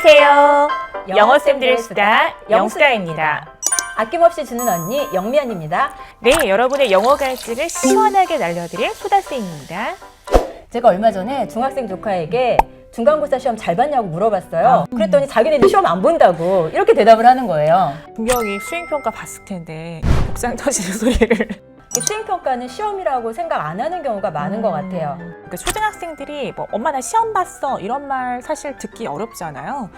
안녕하세요. 영어쌤들의 수다, 영수다입니다. 아낌없이 주는 언니, 영미연입니다. 네, 여러분의 영어 갈증을 시원하게 날려드릴 수다쌤입니다. 제가 얼마 전에 중학생 조카에게 중간고사 시험 잘 봤냐고 물어봤어요. 그랬더니 자기네들 시험 안 본다고 이렇게 대답을 하는 거예요. 분명히 수행평가 봤을 텐데 복상 터지는 소리를. 수행평가는 시험이라고 생각 안 하는 경우가 많은 것 같아요. 그러니까 초등학생들이 뭐 엄마 나 시험 봤어 이런 말 사실 듣기 어렵잖아요.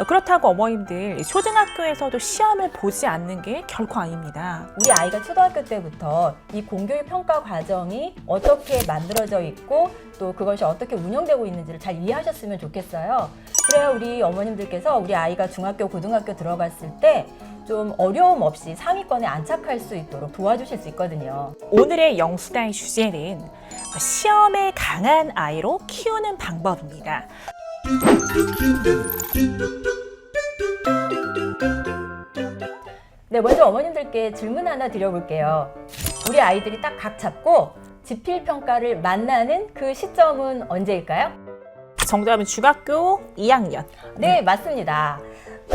그렇다고 어머님들 초등학교에서도 시험을 보지 않는 게 결코 아닙니다. 우리 아이가 초등학교 때부터 이 공교육 평가 과정이 어떻게 만들어져 있고 또 그것이 어떻게 운영되고 있는지를 잘 이해하셨으면 좋겠어요. 그래야 우리 어머님들께서 우리 아이가 중학교, 고등학교 들어갔을 때 좀 어려움 없이 상위권에 안착할 수 있도록 도와주실 수 있거든요. 오늘의 영수다의 주제는 시험에 강한 아이로 키우는 방법입니다. 네, 먼저 어머님들께 질문 하나 드려볼게요. 우리 아이들이 딱 각 잡고 지필평가를 만나는 그 시점은 언제일까요? 정답은 중학교 2학년. 네, 맞습니다.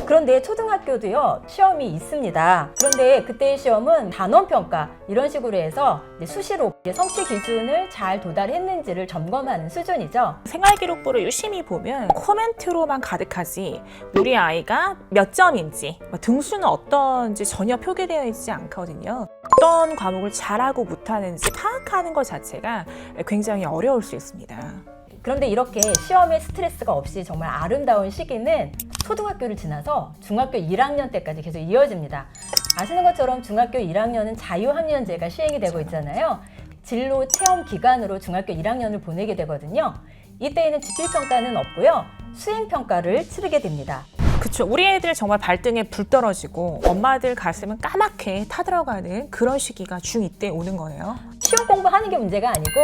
그런데 초등학교도요, 시험이 있습니다. 그런데 그때의 시험은 단원평가 이런 식으로 해서 수시로 성취 기준을 잘 도달했는지를 점검하는 수준이죠. 생활기록부를 유심히 보면 코멘트로만 가득하지 우리 아이가 몇 점인지 등수는 어떤지 전혀 표기되어 있지 않거든요. 어떤 과목을 잘하고 못하는지 파악하는 것 자체가 굉장히 어려울 수 있습니다. 그런데 이렇게 시험에 스트레스가 없이 정말 아름다운 시기는 초등학교를 지나서 중학교 1학년 때까지 계속 이어집니다. 아시는 것처럼 중학교 1학년은 자유학년제가 시행이 되고 있잖아요. 진로 체험 기간으로 중학교 1학년을 보내게 되거든요. 이때에는 지필평가는 없고요. 수행평가를 치르게 됩니다. 그렇죠. 우리 애들 정말 발등에 불 떨어지고 엄마들 가슴은 까맣게 타들어가는 그런 시기가 중2 때 오는 거예요. 시험 공부하는 게 문제가 아니고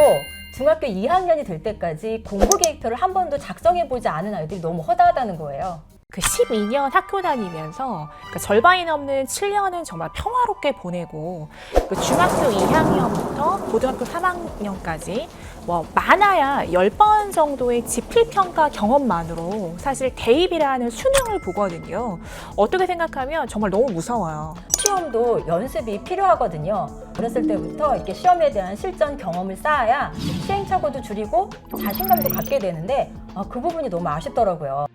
중학교 2학년이 될 때까지 공부 계획표를 한 번도 작성해보지 않은 아이들이 너무 허다하다는 거예요. 그 12년 학교 다니면서 절반이 넘는 7년은 정말 평화롭게 보내고 그 중학교 2학년부터 고등학교 3학년까지 뭐 많아야 10번 정도의 지필평가 경험만으로 사실 대입이라는 수능을 보거든요. 어떻게 생각하면 정말 너무 무서워요. 시험도 연습이 필요하거든요. 어렸을 때부터 이렇게 시험에 대한 실전 경험을 쌓아야 시행착오도 줄이고 자신감도 갖게 되는데 그 부분이 너무 아쉽더라고요.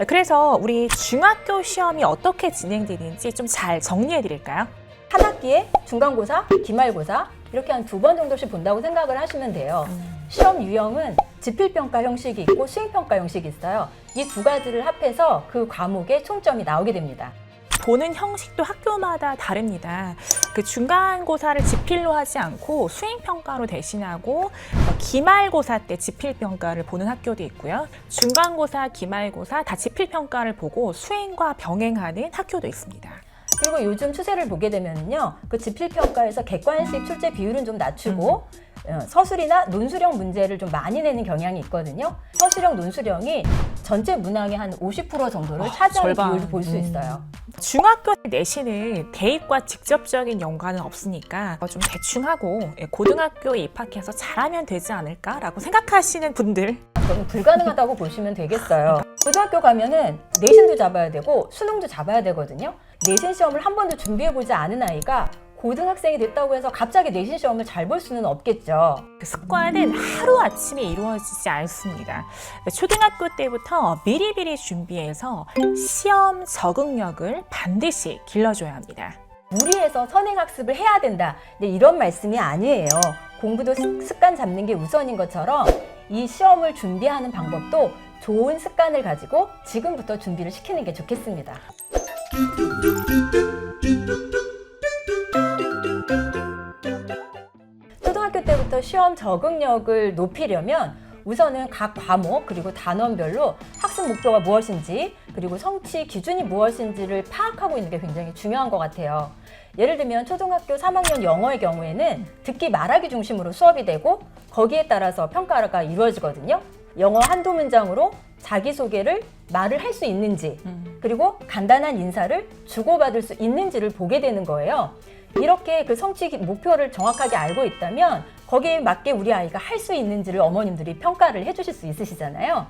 그래서 우리 중학교 시험이 어떻게 진행되는지 좀 잘 정리해 드릴까요? 한 학기에 중간고사, 기말고사 이렇게 한 2번 정도씩 본다고 생각을 하시면 돼요. 시험 유형은 지필평가 형식이 있고 수행평가 형식이 있어요. 이 두 가지를 합해서 그 과목의 총점이 나오게 됩니다. 보는 형식도 학교마다 다릅니다. 그 중간고사를 지필로 하지 않고 수행평가로 대신하고 기말고사 때 지필평가를 보는 학교도 있고요. 중간고사, 기말고사 다 지필평가를 보고 수행과 병행하는 학교도 있습니다. 그리고 요즘 추세를 보게 되면요, 그 지필평가에서 객관식 출제 비율은 좀 낮추고 서술이나 논술형 문제를 좀 많이 내는 경향이 있거든요. 서술형, 논술형이 전체 문항의 한 50% 정도를 차지하는 비율을 볼 수 있어요. 중학교 내신은 대입과 직접적인 연관은 없으니까 좀 대충 하고 고등학교에 입학해서 잘하면 되지 않을까라고 생각하시는 분들 저는 불가능하다고 보시면 되겠어요. 고등학교 가면은 내신도 잡아야 되고 수능도 잡아야 되거든요. 내신 시험을 한 번도 준비해보지 않은 아이가 고등학생이 됐다고 해서 갑자기 내신 시험을 잘 볼 수는 없겠죠. 그 습관은 하루아침에 이루어지지 않습니다. 초등학교 때부터 미리미리 준비해서 시험 적응력을 반드시 길러줘야 합니다. 무리해서 선행학습을 해야 된다. 근데 이런 말씀이 아니에요. 공부도 습관 잡는 게 우선인 것처럼 이 시험을 준비하는 방법도 좋은 습관을 가지고 지금부터 준비를 시키는 게 좋겠습니다. 초등학교 때부터 시험 적응력을 높이려면 우선은 각 과목 그리고 단원별로 학습 목표가 무엇인지 그리고 성취 기준이 무엇인지를 파악하고 있는 게 굉장히 중요한 것 같아요. 예를 들면 초등학교 3학년 영어의 경우에는 듣기 말하기 중심으로 수업이 되고 거기에 따라서 평가가 이루어지거든요. 영어 한두 문장으로 자기소개를 말을 할 수 있는지 그리고 간단한 인사를 주고받을 수 있는지를 보게 되는 거예요. 이렇게 그 성취 목표를 정확하게 알고 있다면 거기에 맞게 우리 아이가 할 수 있는지를 어머님들이 평가를 해주실 수 있으시잖아요.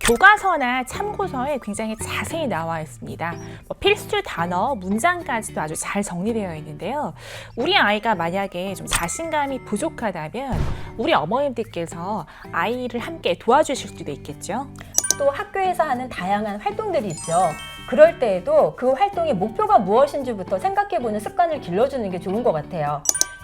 교과서나 참고서에 굉장히 자세히 나와 있습니다. 필수 단어, 문장까지도 아주 잘 정리되어 있는데요. 우리 아이가 만약에 좀 자신감이 부족하다면 우리 어머님들께서 아이를 함께 도와주실 수도 있겠죠. 또 학교에서 하는 다양한 활동들이 있죠. 그럴 때에도 그 활동의 목표가 무엇인지부터 생각해보는 습관을 길러주는 게 좋은 것 같아요.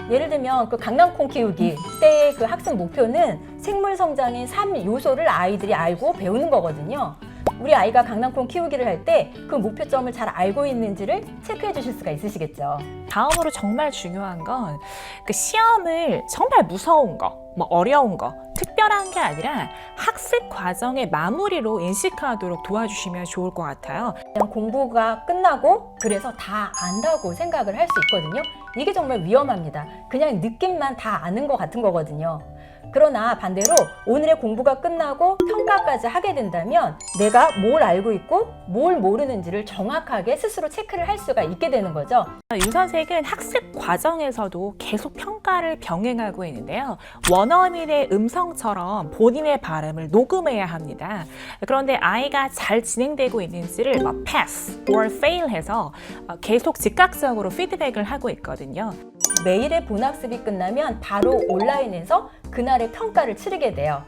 예를 들면 그 강낭콩 키우기 때의 그 학습 목표는 생물 성장의 3요소를 아이들이 알고 배우는 거거든요. 우리 아이가 강낭콩 키우기를 할 때 그 목표점을 잘 알고 있는지를 체크해 주실 수가 있으시겠죠. 다음으로 정말 중요한 건 그 시험을 정말 무서운 거, 어려운 거, 특별한 게 아니라 학습 과정의 마무리로 인식하도록 도와주시면 좋을 것 같아요. 그냥 공부가 끝나고 그래서 다 안다고 생각을 할 수 있거든요. 이게 정말 위험합니다. 그냥 느낌만 다 아는 것 같은 거거든요. 그러나 반대로 오늘의 공부가 끝나고 평가까지 하게 된다면 내가 뭘 알고 있고 뭘 모르는지를 정확하게 스스로 체크를 할 수가 있게 되는 거죠. 윤선생은 학습 과정에서도 계속 평가를 병행하고 있는데요. 원어민의 음성처럼 본인의 발음을 녹음해야 합니다. 그런데 아이가 잘 진행되고 있는지를 pass or fail 해서 계속 즉각적으로 피드백을 하고 있거든요. 매일의 본학습이 끝나면 바로 온라인에서 그날의 평가를 치르게 돼요.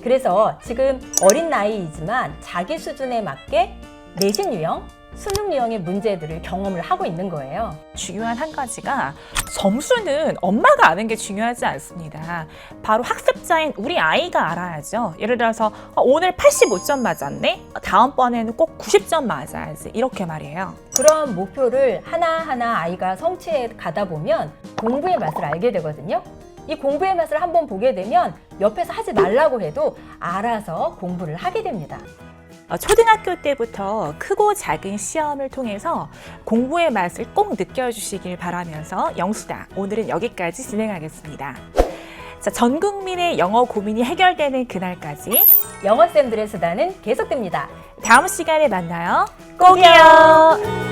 그래서 지금 어린 나이이지만 자기 수준에 맞게 내신 유형, 수능 유형의 문제들을 경험을 하고 있는 거예요. 중요한 한 가지가 점수는 엄마가 아는 게 중요하지 않습니다. 바로 학습자인 우리 아이가 알아야죠. 예를 들어서 오늘 85점 맞았네? 다음번에는 꼭 90점 맞아야지. 이렇게 말이에요. 그런 목표를 하나하나 아이가 성취해 가다 보면 공부의 맛을 알게 되거든요. 이 공부의 맛을 한번 보게 되면 옆에서 하지 말라고 해도 알아서 공부를 하게 됩니다. 초등학교 때부터 크고 작은 시험을 통해서 공부의 맛을 꼭 느껴주시길 바라면서 영수다. 오늘은 여기까지 진행하겠습니다. 자, 전 국민의 영어 고민이 해결되는 그날까지 영어쌤들의 수다는 계속됩니다. 다음 시간에 만나요. 꼭이요.